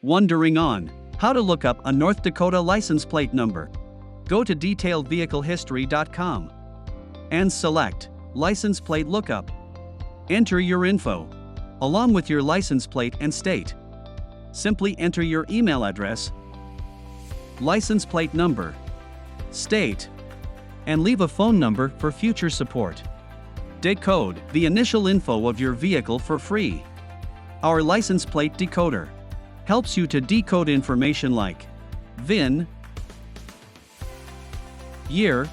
Wondering on how to look up a North Dakota license plate number? Go to detailedvehiclehistory.com and select License Plate Lookup. Enter your info, along with your license plate and state. Simply enter your email address, license plate number, state, and leave a phone number for future support. Decode the initial info of your vehicle for free. Our license plate decoder helps you to decode information like VIN, year,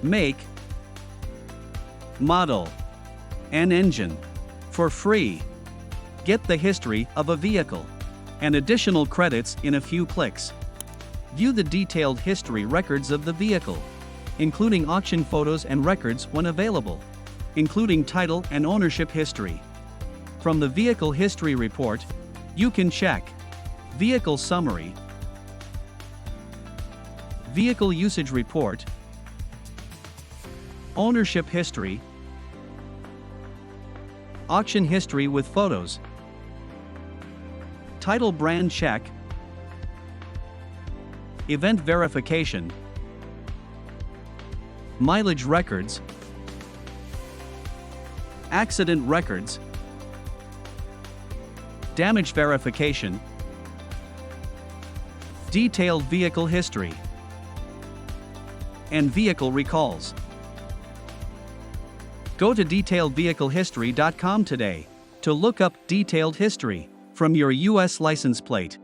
make, model, and engine for free. Get the history of a vehicle and additional credits in a few clicks. View the detailed history records of the vehicle, including auction photos and records when available, including title and ownership history. From the Vehicle History Report, you can check Vehicle Summary, Vehicle Usage Report, Ownership History, Auction History with photos, Title Brand Check, Event Verification, Mileage Records, Accident Records, Damage Verification, Detailed Vehicle History, and Vehicle Recalls. Go to detailedvehiclehistory.com today to look up detailed history from your U.S. license plate.